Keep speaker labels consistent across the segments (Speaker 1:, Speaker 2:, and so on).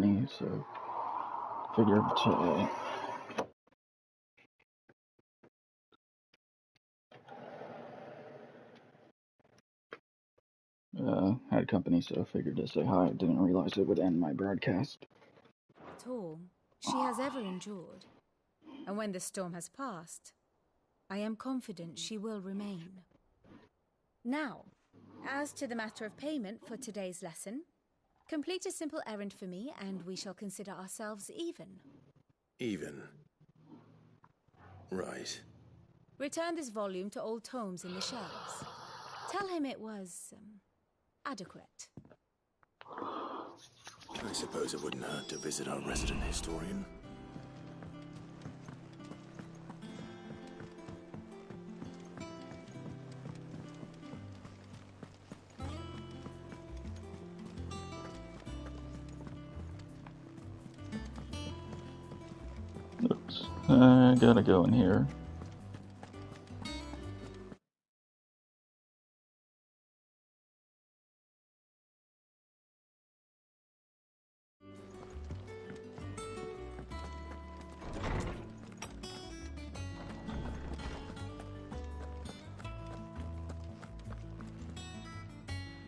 Speaker 1: company, so figured had company, so figured to say hi. Didn't realize it would end my broadcast.
Speaker 2: At all, she has ever endured. And when the storm has passed, I am confident she will remain. Now, as to the matter of payment for today's lesson, complete a simple errand for me and we shall consider ourselves even.
Speaker 3: Even? Right.
Speaker 2: Return this volume to old tomes in the shelves. Tell him it was, adequate.
Speaker 3: I suppose it wouldn't hurt to visit our resident historian.
Speaker 1: Oops. I gotta go in here.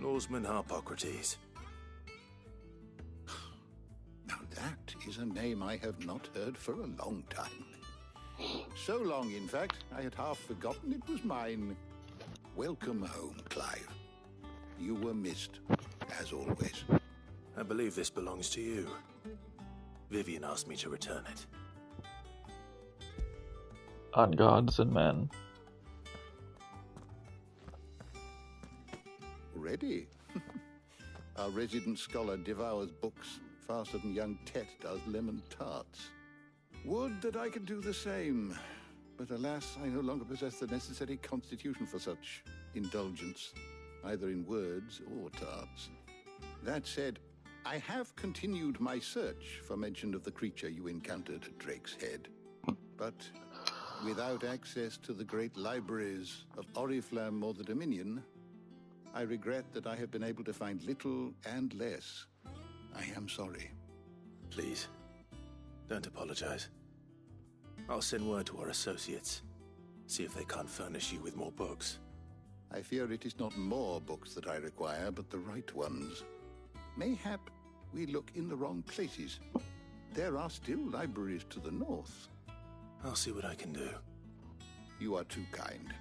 Speaker 3: Norseman Harpocrates.
Speaker 4: Now that is a name I have not heard for a long time. So long, in fact, I had half forgotten it was mine. Welcome home, Clive. You were missed, as always.
Speaker 3: I believe this belongs to you. Vivian asked me to return it.
Speaker 1: On gods and men.
Speaker 4: Ready? Our resident scholar devours books faster than young Tet does lemon tarts. Would that I could do the same. But alas, I no longer possess the necessary constitution for such indulgence, either in words or tarts. That said, I have continued my search for mention of the creature you encountered at Drake's Head. But without access to the great libraries of Oriflamme or the Dominion, I regret that I have been able to find little and less. I am sorry.
Speaker 3: Please, don't apologize. I'll send word to our associates. See if they can't furnish you with more books.
Speaker 4: I fear it is not more books that I require, but the right ones. Mayhap we look in the wrong places. There are still libraries to the north.
Speaker 3: I'll see what I can do.
Speaker 4: You are too kind.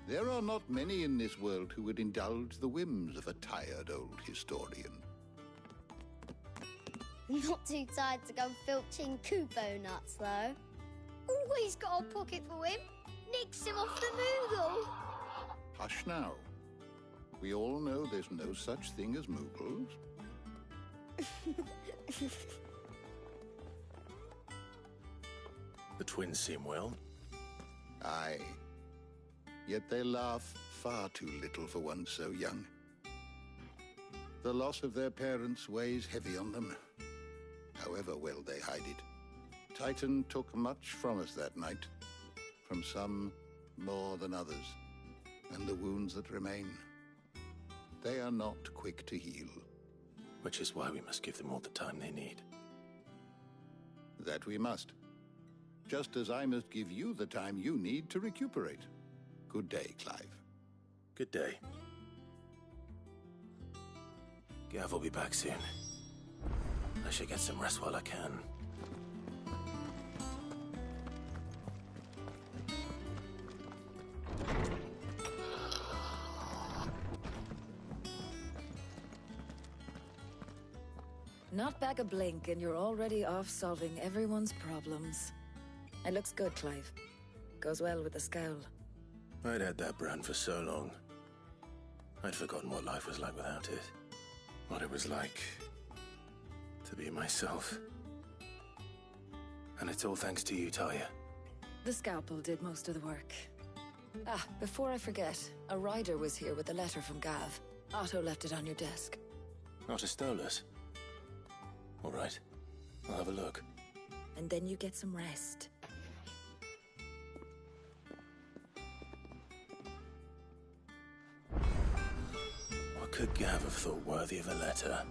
Speaker 4: There are not many in this world who would indulge the whims of a tired old historian.
Speaker 5: Not too tired to go filching Kupo nuts, though. Always got a pocket for him. Nicks him off the Moogle.
Speaker 4: Hush now. We all know there's no such thing as Moogles.
Speaker 3: The twins seem well.
Speaker 4: Aye. Yet they laugh far too little for one so young. The loss of their parents weighs heavy on them, however well they hide it. Titan took much from us that night, from some more than others, and the wounds that remain, they are not quick to heal.
Speaker 3: Which is why we must give them all the time they need.
Speaker 4: That we must. Just as I must give you the time you need to recuperate. Good day, Clive.
Speaker 3: Good day. Gav will be back soon. I should get some rest while I can.
Speaker 6: Not back a blink and you're already off solving everyone's problems. It looks good, Clive. Goes well with the scowl.
Speaker 3: I'd had that brand for so long. I'd forgotten what life was like without it. What it was like to be myself. And it's all thanks to you, Talia.
Speaker 6: The scalpel did most of the work. Ah, before I forget, a rider was here with a letter from Gav. Otto left it on your desk.
Speaker 3: Not a stolus. All right, I'll have a look.
Speaker 6: And then you get some rest.
Speaker 3: What could Gav have thought worthy of a letter?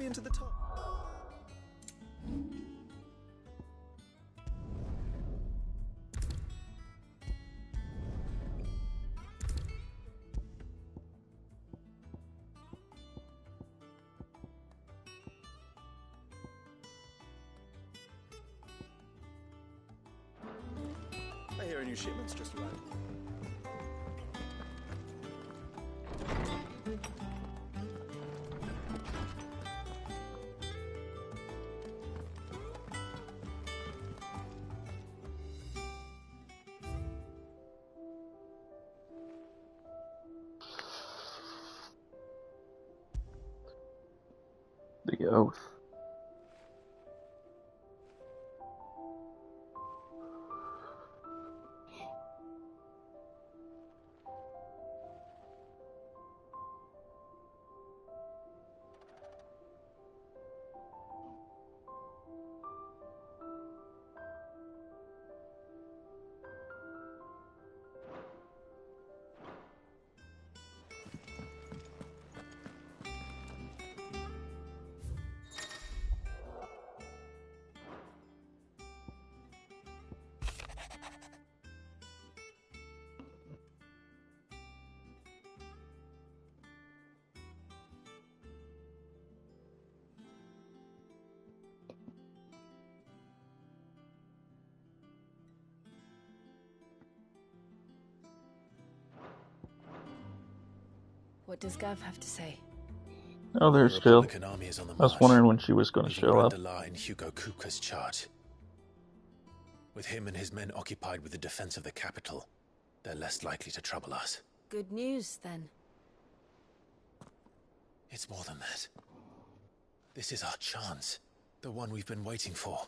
Speaker 3: maybe into the top. I hear a new shipment's just arrived.
Speaker 1: The oath.
Speaker 6: What does Gav have to say?
Speaker 1: Oh, there's
Speaker 3: The
Speaker 1: still.
Speaker 3: Republican army is on the
Speaker 1: I was
Speaker 3: march,
Speaker 1: wondering when she was going to
Speaker 3: leaving
Speaker 1: show up.
Speaker 3: Grandelar in Hugo Kuka's charge. With him and his men occupied with the defense of the capital, they're less likely to trouble us.
Speaker 6: Good news, then.
Speaker 3: It's more than that. This is our chance. The one we've been waiting for.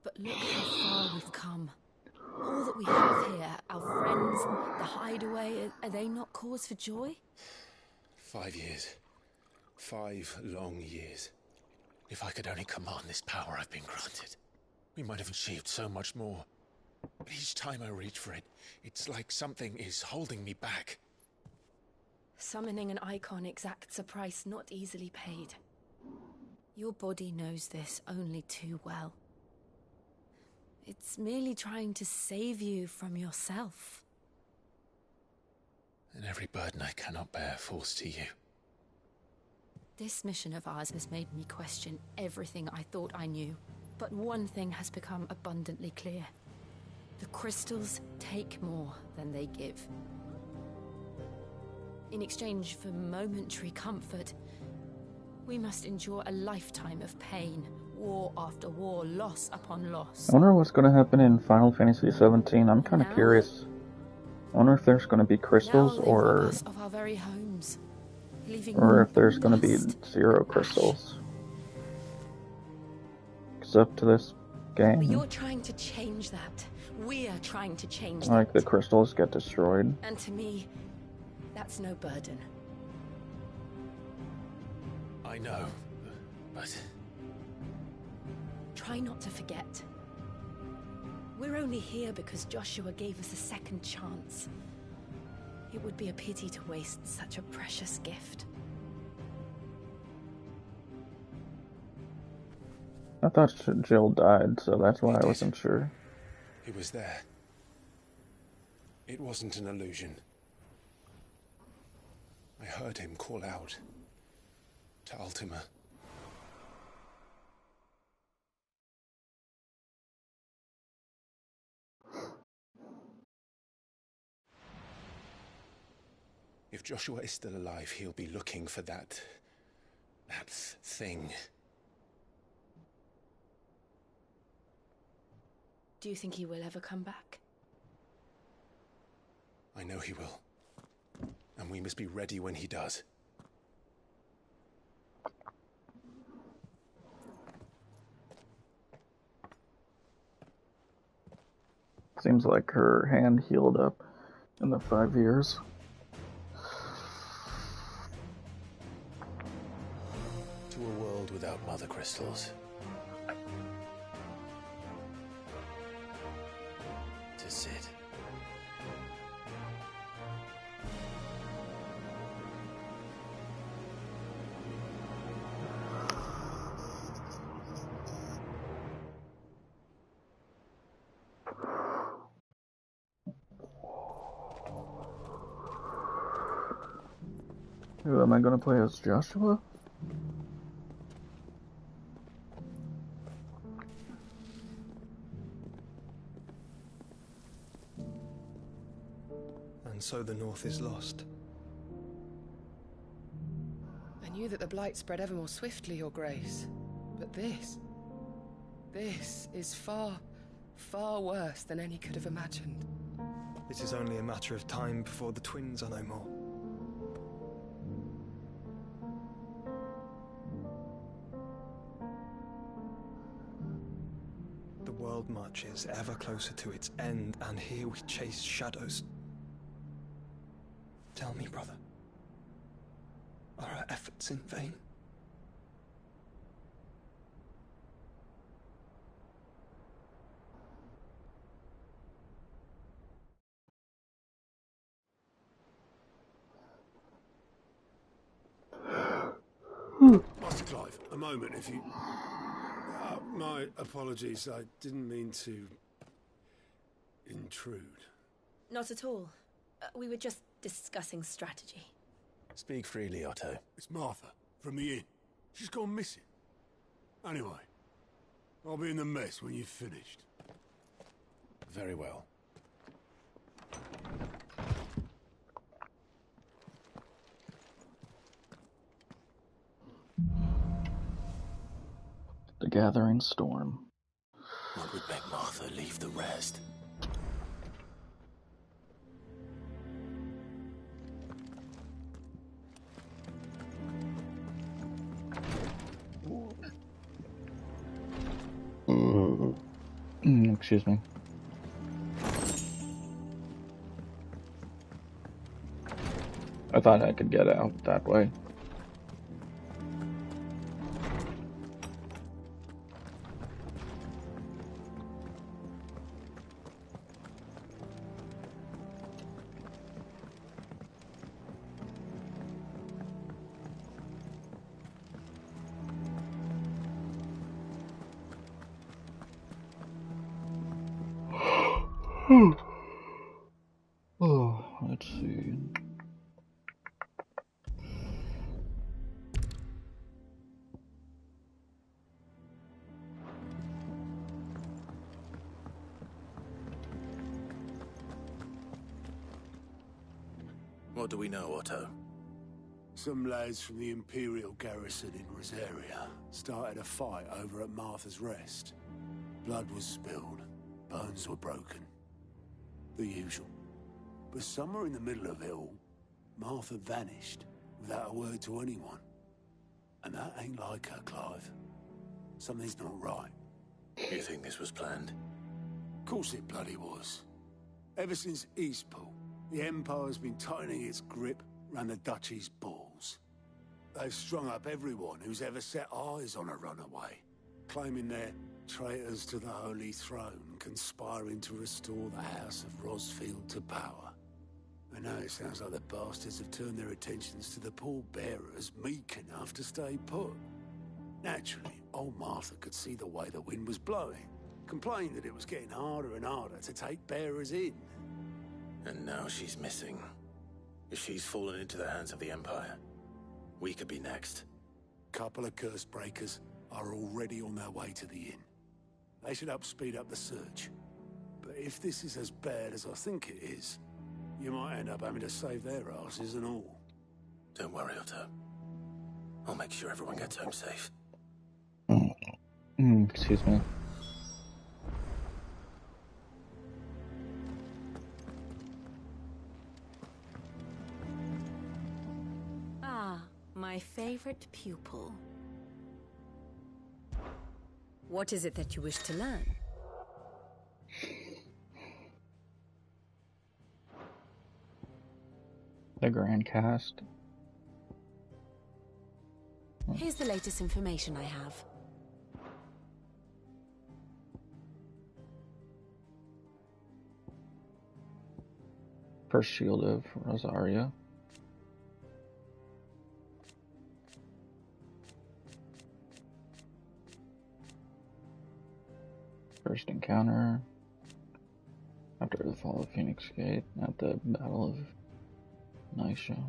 Speaker 6: But look how far we've come. All that we have here, our friends, the hideaway, are they not cause for joy?
Speaker 3: 5 years. 5 long years. If I could only command this power I've been granted, we might have achieved so much more. But each time I reach for it, it's like something is holding me back.
Speaker 6: Summoning an icon exacts a price not easily paid. Your body knows this only too well. It's merely trying to save you from yourself.
Speaker 3: And every burden I cannot bear falls to you.
Speaker 6: This mission of ours has made me question everything I thought I knew. But one thing has become abundantly clear. The crystals take more than they give. In exchange for momentary comfort, we must endure a lifetime of pain, war after war, loss upon loss.
Speaker 1: I wonder what's going to happen in Final Fantasy 17. I'm kind of
Speaker 6: Now?
Speaker 1: curious. I wonder if there's going to be crystals
Speaker 6: Now they rob
Speaker 1: or
Speaker 6: us of our very homes, leaving
Speaker 1: if there's going to be
Speaker 6: dust.
Speaker 1: 0 crystals. It's up to this
Speaker 6: But
Speaker 1: game.
Speaker 6: you're trying to change that. We're trying to change
Speaker 1: Like
Speaker 6: that.
Speaker 1: the crystals get destroyed.
Speaker 6: And to me, that's no burden.
Speaker 3: I know, but
Speaker 6: Try not to forget. We're only here because Joshua gave us a second chance. It would be a pity to waste such a precious gift.
Speaker 1: I thought Jill died, so that's why
Speaker 3: He
Speaker 1: I
Speaker 3: did.
Speaker 1: wasn't sure.
Speaker 3: he was there. It wasn't an illusion. I heard him call out to Ultima. If Joshua is still alive, he'll be looking for that thing.
Speaker 6: Do you think he will ever come back?
Speaker 3: I know he will. And we must be ready when he does.
Speaker 1: Seems like her hand healed up in the 5 years.
Speaker 3: To a world without mother crystals. To to sit.
Speaker 1: Who am I gonna play as, Joshua?
Speaker 7: And so the North is lost.
Speaker 8: I knew that the Blight spread ever more swiftly, Your Grace. But this is far, far worse than any could have imagined.
Speaker 7: It is only a matter of time before the twins are no more. The world marches ever closer to its end, and here we chase shadows. Tell me, brother, are our efforts in vain?
Speaker 9: Master Clive, a moment, if you... my apologies, I didn't mean to... intrude.
Speaker 6: Not at all. We were just discussing strategy.
Speaker 3: Speak freely, Otto.
Speaker 9: It's Martha, from the inn. She's gone missing. Anyway, I'll be in the mess when you've finished.
Speaker 3: Very well.
Speaker 1: The Gathering Storm.
Speaker 3: One would make Martha leave the rest.
Speaker 1: Excuse me. I thought I could get out that way. Oh, let's see.
Speaker 3: What do we know, Otto?
Speaker 9: Some lads from the Imperial garrison in Rosaria started a fight over at Martha's Rest. Blood was spilled, bones were broken. The usual. But somewhere in the middle of it all, Martha vanished without a word to anyone. And that ain't like her, Clive. Something's not right.
Speaker 3: You think this was planned?
Speaker 9: Of course it bloody was. Ever since Eastpool, the Empire's been tightening its grip round the Duchy's balls. They've strung up everyone who's ever set eyes on a runaway, claiming they're traitors to the Holy Throne, conspiring to restore the House of Rosfield to power. And now it sounds like the bastards have turned their attentions to the pallbearers meek enough to stay put. Naturally, old Martha could see the way the wind was blowing, complained that it was getting harder and harder to take bearers in.
Speaker 3: And now she's missing. If she's fallen into the hands of the Empire, we could be next.
Speaker 9: Couple of curse breakers are already on their way to the inn. They should help speed up the search. But if this is as bad as I think it is, you might end up having to save their asses and all.
Speaker 3: Don't worry, Otto. I'll make sure everyone gets home safe.
Speaker 1: Excuse me.
Speaker 2: Ah, my favorite pupil. What is it that you wish to learn?
Speaker 1: The Grand Cast.
Speaker 2: Here's the latest information I have.
Speaker 1: First Shield of Rosaria. First encounter after the fall of Phoenix Gate at the Battle of Nisha.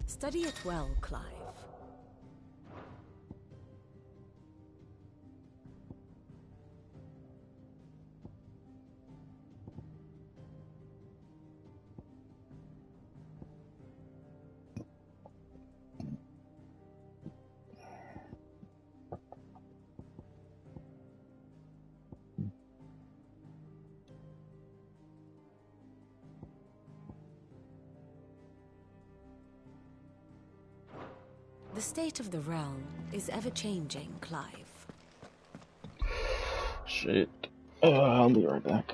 Speaker 2: Study it well, Clive. The state of the realm is ever-changing, Clive.
Speaker 1: Shit. I'll be right back.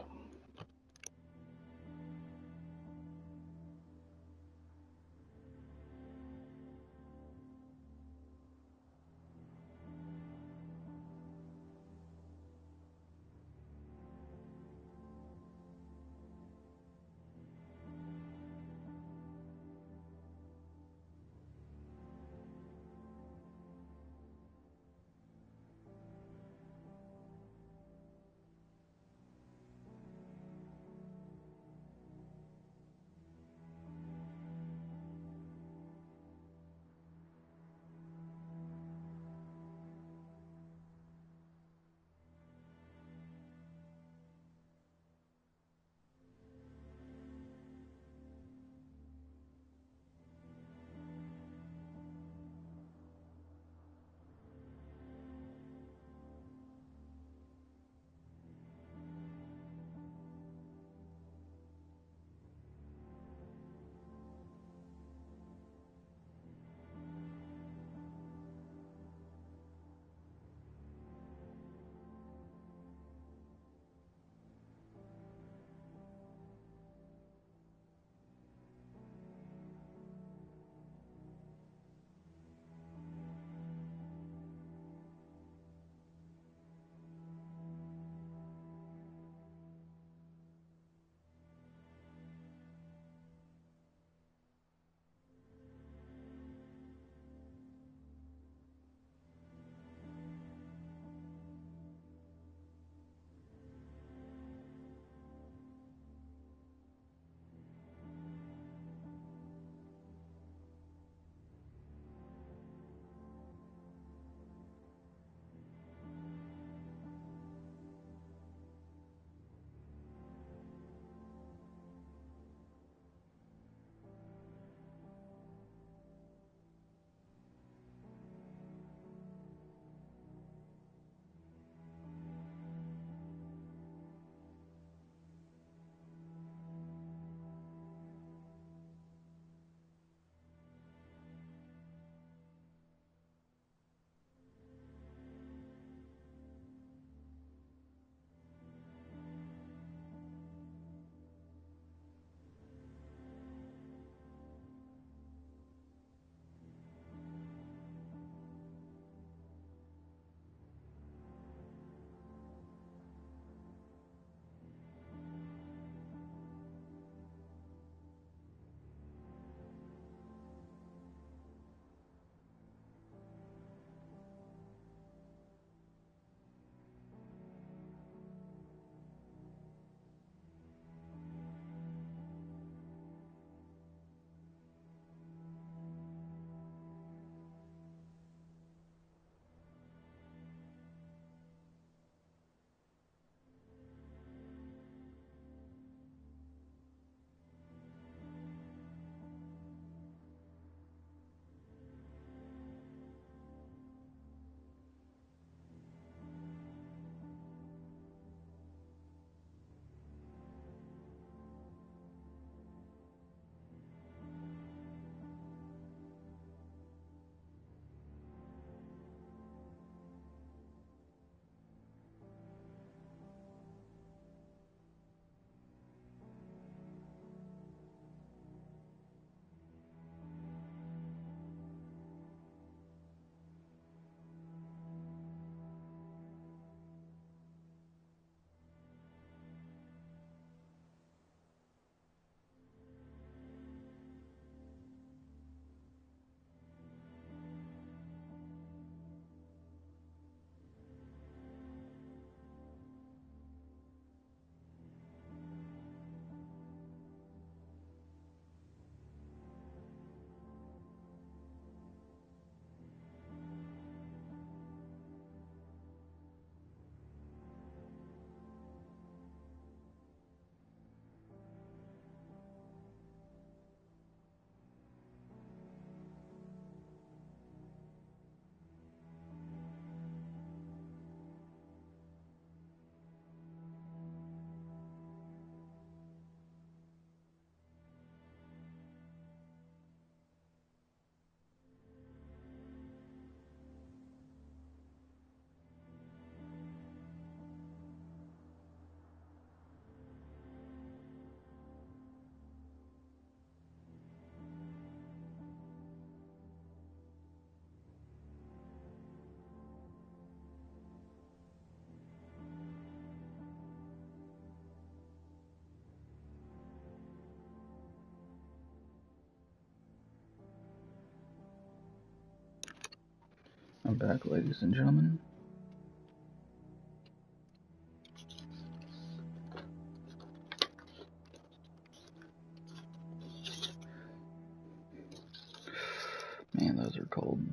Speaker 1: I'm back, ladies and gentlemen. Man, those are cold.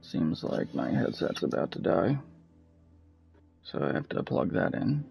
Speaker 1: Seems like my headset's about to die, so I have to plug that in.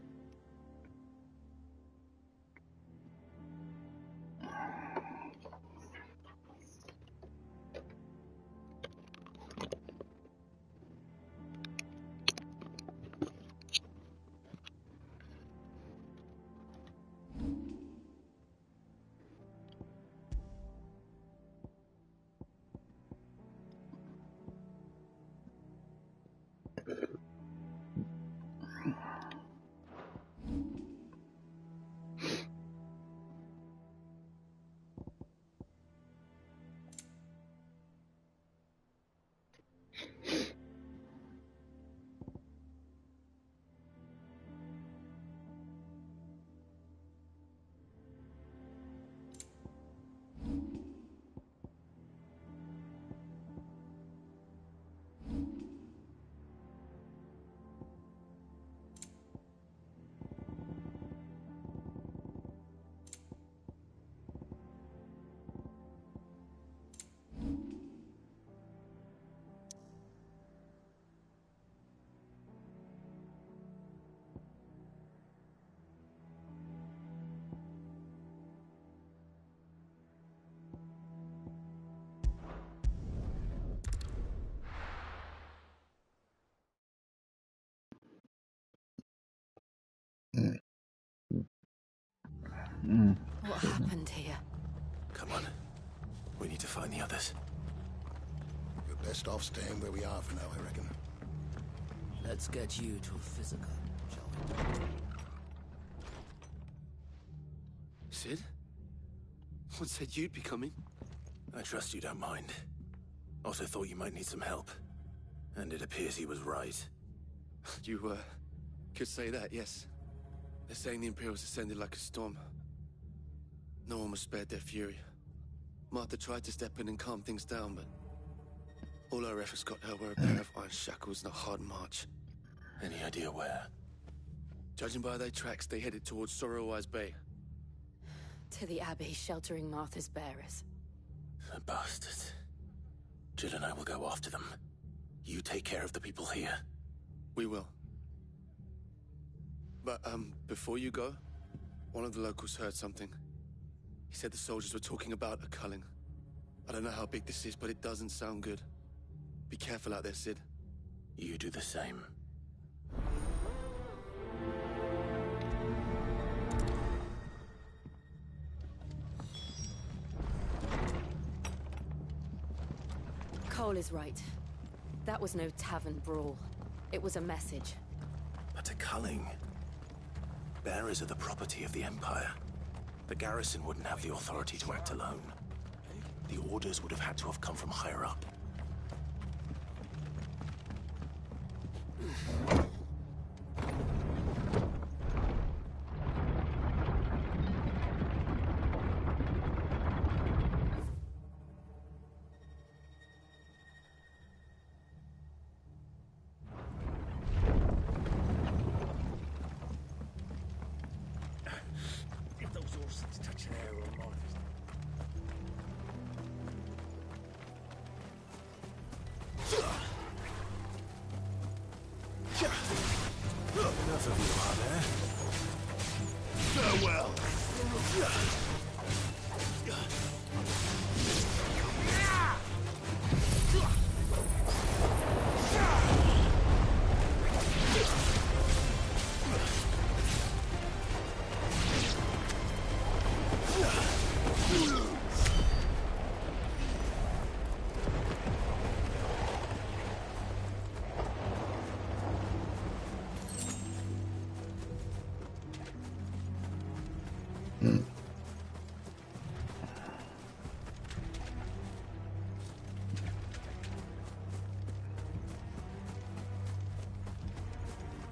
Speaker 6: What happened here?
Speaker 3: Come on. We need to find the others.
Speaker 10: We're best off staying where we are for now, I reckon.
Speaker 11: Let's get you to physical, shall we?
Speaker 12: Sid? What said you'd be coming?
Speaker 3: I trust you don't mind. Also thought you might need some help. And it appears he was right.
Speaker 12: You, could say that, yes. They're saying the Imperials ascended like a storm. No one was spared their fury. Martha tried to step in and calm things down, but all our efforts got her were a pair of iron shackles and a hard march.
Speaker 3: Any idea where?
Speaker 12: Judging by their tracks, they headed towards Sorrowwise Bay.
Speaker 6: To the Abbey sheltering Martha's bearers.
Speaker 3: The bastards. Jill and I will go after them. You take care of the people here.
Speaker 12: We will. But, before you go, one of the locals heard something. He said the soldiers were talking about a culling. I don't know how big this is, but it doesn't sound good. Be careful out there, Sid.
Speaker 3: You do the same.
Speaker 6: Cole is right. That was no tavern brawl. It was a message.
Speaker 3: But a culling. Bearers are the property of the Empire. The garrison wouldn't have the authority to act alone. The orders would have had to have come from higher up.
Speaker 11: If those horses touch an arrow of Martha's.
Speaker 3: Enough of you, are there?
Speaker 11: Farewell.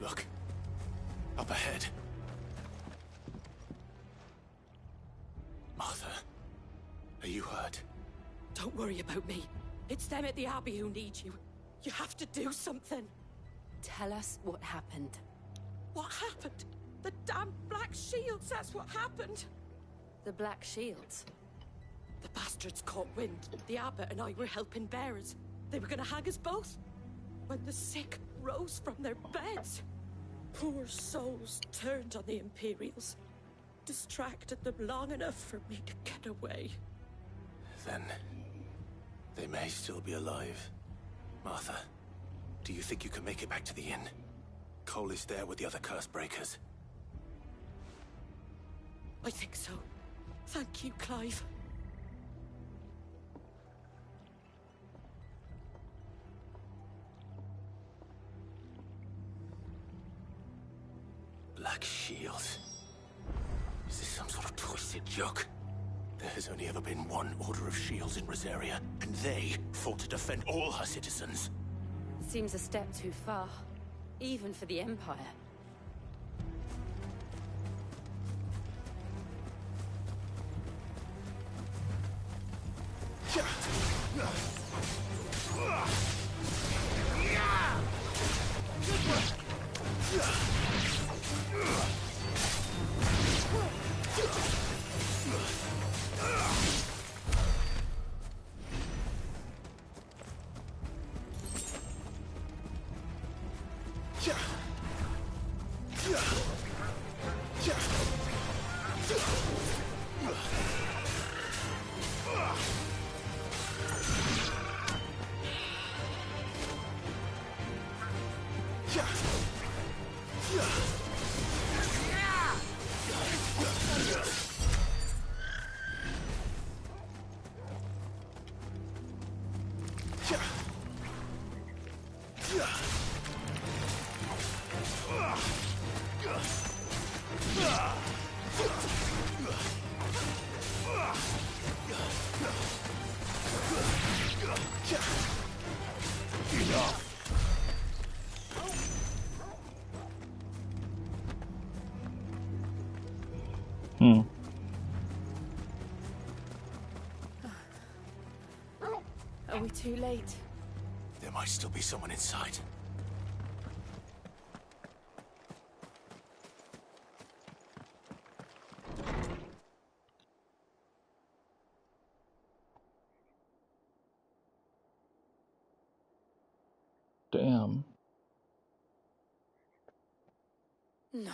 Speaker 3: Look. Up ahead. you heard.
Speaker 13: Don't worry about me. It's them at the Abbey who need you. You have to do something.
Speaker 6: Tell us what happened.
Speaker 13: What happened? The damn Black Shields, that's what happened.
Speaker 6: The Black Shields?
Speaker 13: The bastards caught wind. The Abbot and I were helping bearers. They were gonna hang us both. When the sick rose from their beds, poor souls turned on the Imperials. Distracted them long enough for me to get away.
Speaker 3: Then they may still be alive. Martha, do you think you can make it back to the inn? Cole is there with the other curse breakers.
Speaker 13: I think so. Thank you, Clive.
Speaker 3: Black Shields. Is this some sort of twisted joke? There has only ever been one Order of Shields in Rosaria, and they fought to defend all her citizens.
Speaker 6: Seems a step too far, even for the Empire. Are we too late?
Speaker 3: There might still be someone inside.
Speaker 1: Damn.
Speaker 6: No.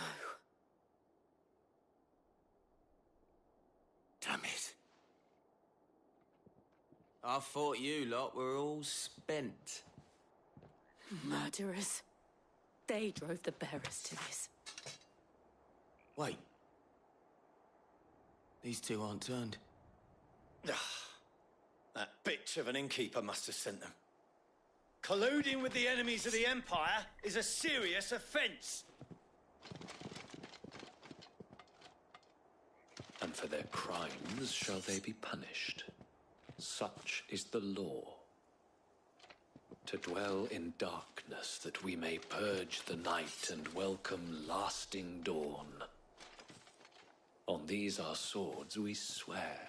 Speaker 3: Damn it.
Speaker 11: I thought you lot were all spent.
Speaker 13: Murderers. They drove the bearers to this.
Speaker 11: Wait. These two aren't turned.
Speaker 14: That bitch of an innkeeper must have sent them. Colluding with the enemies of the Empire is a serious offence.
Speaker 15: And for their crimes shall they be punished. Such is the law. To dwell in darkness that we may purge the night and welcome lasting dawn. On these our swords we swear.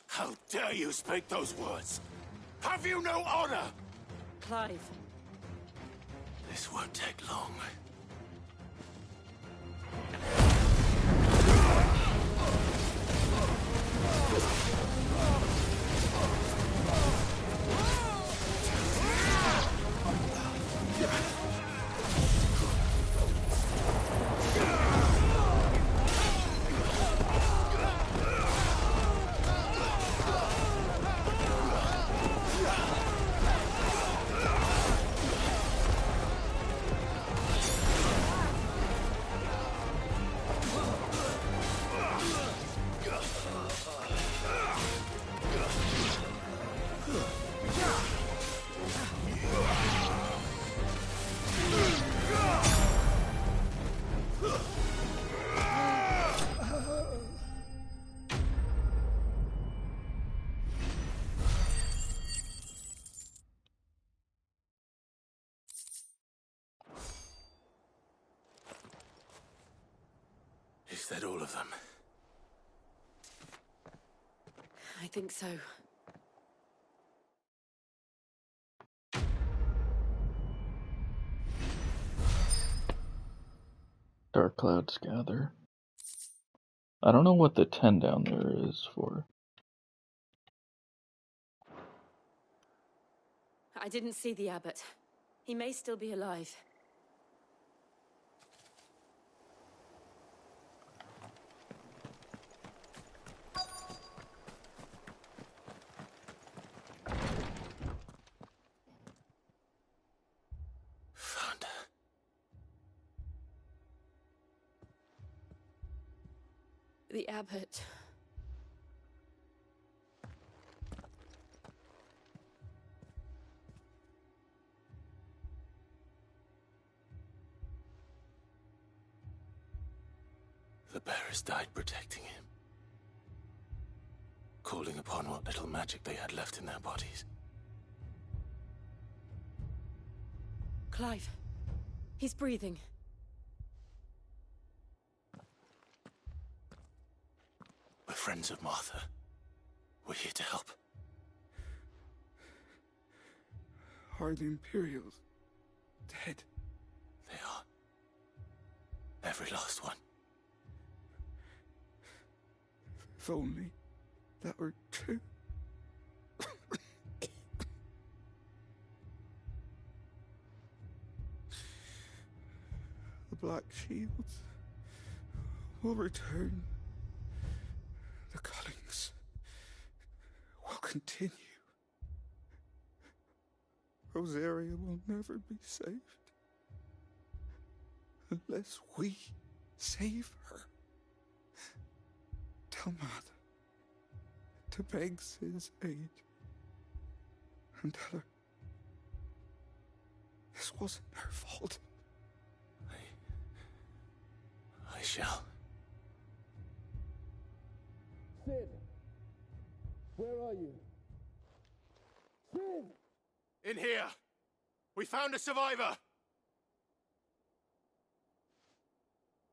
Speaker 3: How dare you speak those words? Have you no honor?
Speaker 13: Clive.
Speaker 3: This won't take long. Is that all of them?
Speaker 13: I think so.
Speaker 1: Dark clouds gather. I don't know what the 10 down there is for.
Speaker 13: I didn't see the abbot. He may still be alive.
Speaker 3: Found her.
Speaker 13: The abbot.
Speaker 3: The bearers died protecting him. Calling upon what little magic they had left in their bodies.
Speaker 13: Clive. He's breathing.
Speaker 3: We're friends of Martha. We're here to help.
Speaker 16: Are the Imperials dead?
Speaker 3: They are. Every last one.
Speaker 16: If only that were true. The Black Shields will return. The cuttings will continue. Rosaria will never be saved unless we save her. Tell Mother to beg Sid's aid and tell her this wasn't her fault.
Speaker 3: I shall.
Speaker 9: Sid! Where are you? Sid!
Speaker 3: In here! We found a survivor!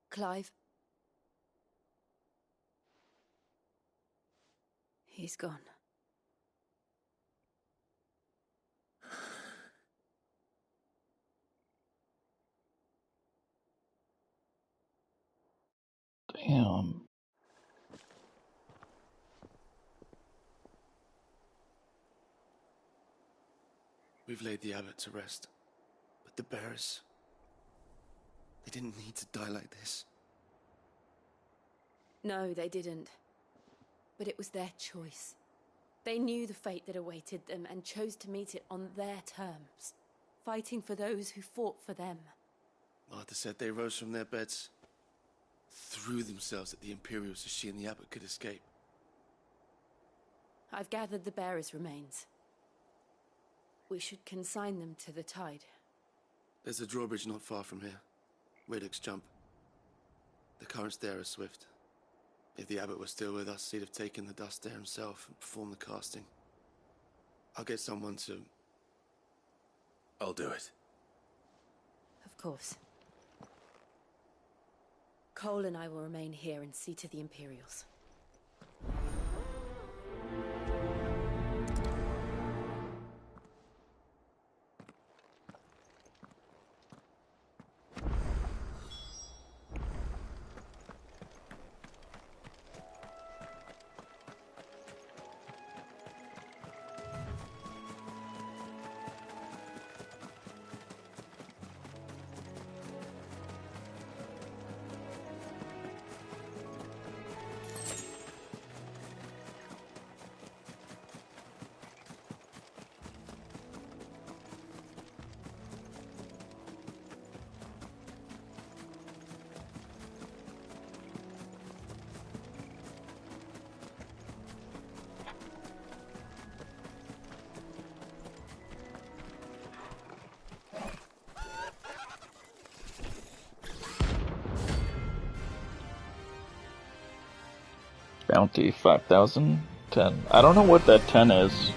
Speaker 13: Clive. He's gone.
Speaker 1: Damn.
Speaker 12: We've laid the abbot to rest, but the bearers, they didn't need to die like this.
Speaker 13: No, they didn't. But it was their choice. They knew the fate that awaited them and chose to meet it on their terms, fighting for those who fought for them.
Speaker 12: Martha said they rose from their beds, threw themselves at the Imperials so she and the abbot could escape.
Speaker 13: I've gathered the bearers' remains. We should consign them to the tide.
Speaker 12: There's a drawbridge not far from here. Radix Jump. The currents there are swift. If the abbot was still with us, he'd have taken the dust there himself and performed the casting. I'll get someone to...
Speaker 3: I'll do it.
Speaker 13: Of course. Cole and I will remain here and see to the Imperials.
Speaker 1: Bounty 5,000. 10. I don't know what that 10 is.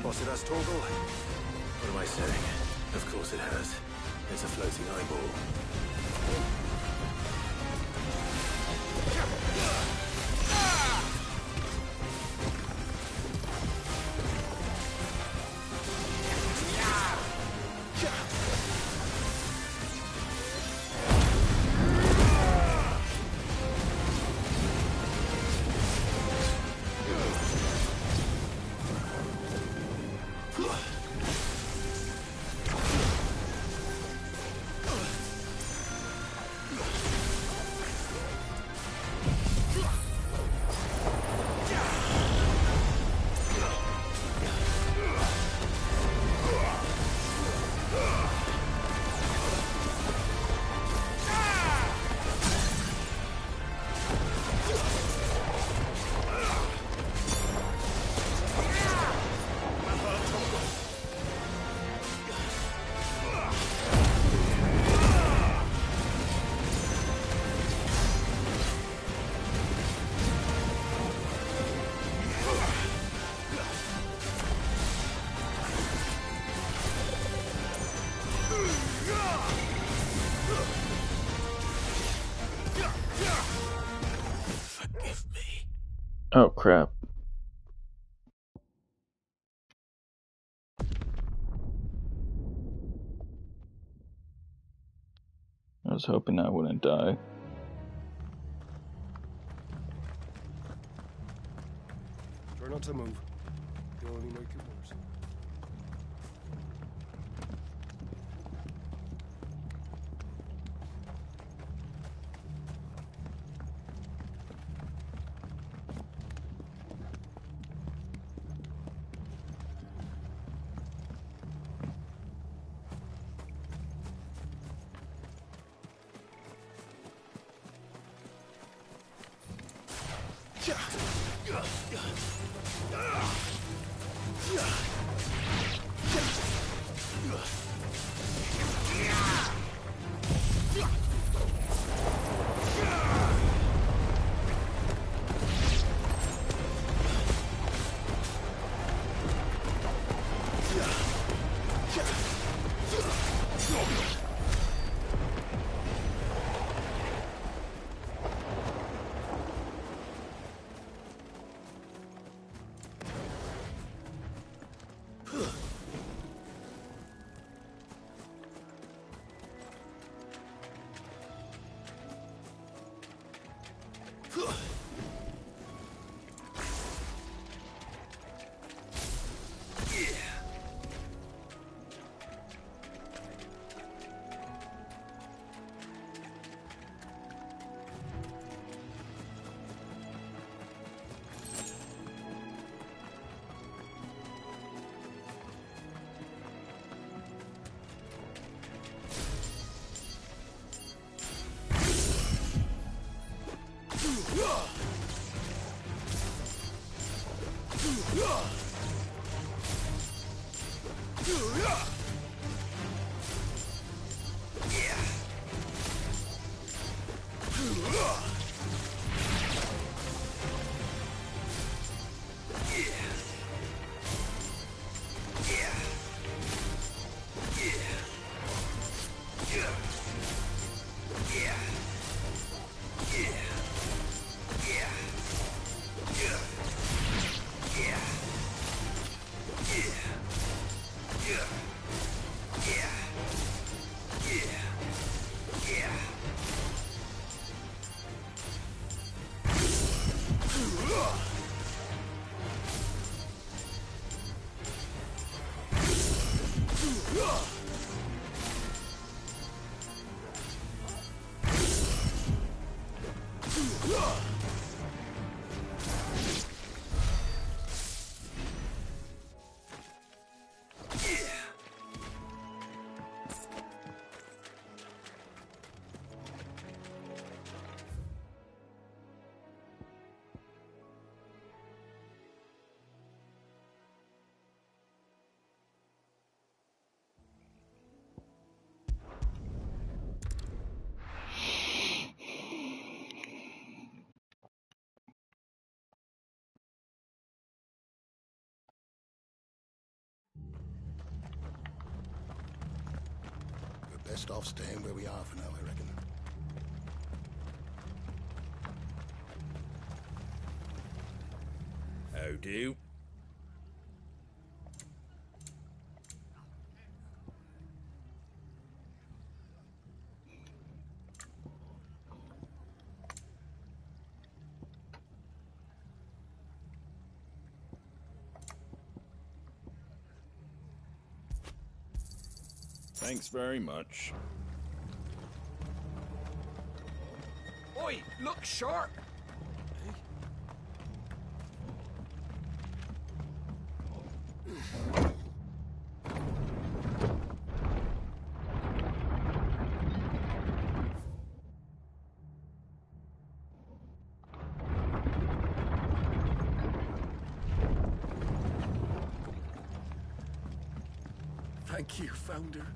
Speaker 3: Spotted us, Torgal? What am I saying? Of course it has. It's a floating eyeball.
Speaker 1: Oh crap. I was hoping I wouldn't die.
Speaker 7: Try not to move. You'll only make it worse.
Speaker 10: best off staying where we are for now, I reckon.
Speaker 17: How do? Thanks very much.
Speaker 18: Oi, look sharp!
Speaker 9: Thank you, Founder.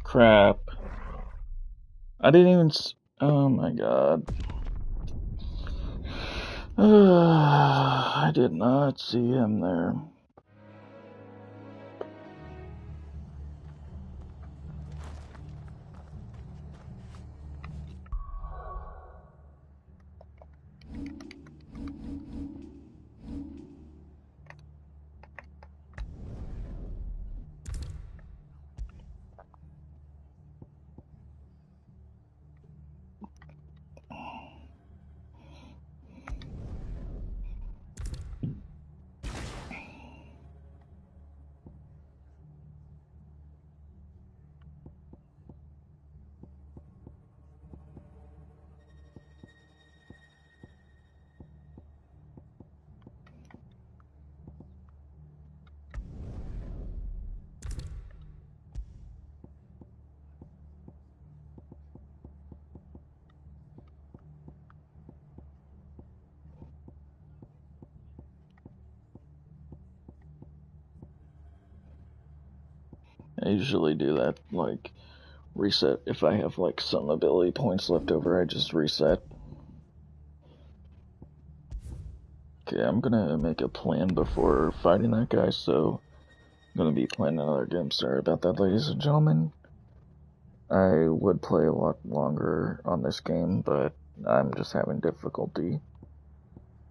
Speaker 1: Crap. I didn't even oh my god. I did not see him there. I usually do that, like, reset. If I have, like, some ability points left over, I just reset. Okay, I'm gonna make a plan before fighting that guy, so I'm gonna be playing another game. Sorry about that, ladies and gentlemen. I would play a lot longer on this game, but I'm just having difficulty.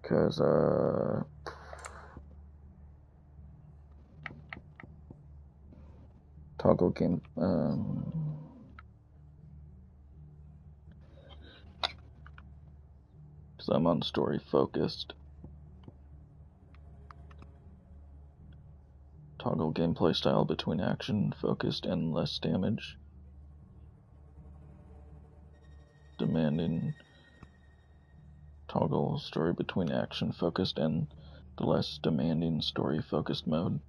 Speaker 1: Because, toggle game, because I'm on story focused. Toggle gameplay style between action focused and less damage. Demanding. Toggle story between action focused and the less demanding story focused mode.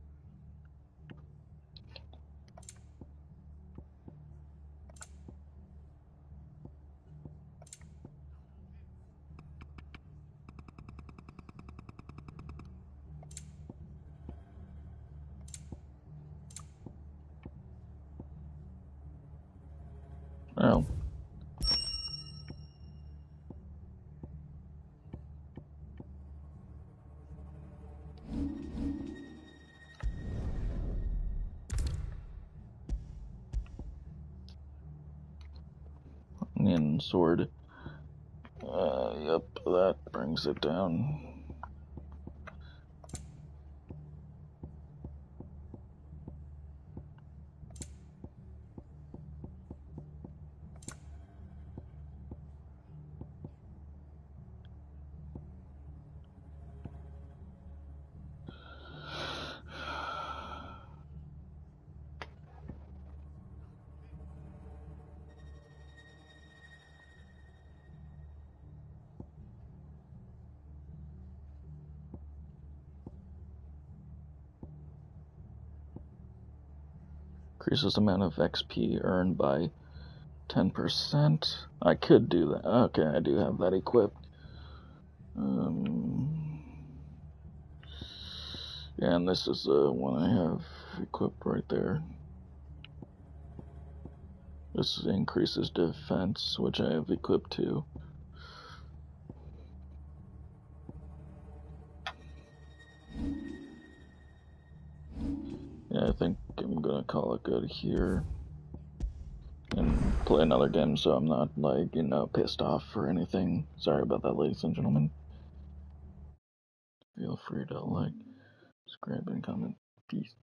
Speaker 1: Oh. And sword. Yep, that brings it down. Increases the amount of XP earned by 10%. I could do that. Okay, I do have that equipped. Yeah, and this is the one I have equipped right there. This increases defense, which I have equipped too. Yeah, I think I'm gonna call it good here. And play another game so I'm not, like, you know, pissed off or anything. Sorry about that, ladies and gentlemen. Feel free to like, subscribe, and comment. Peace.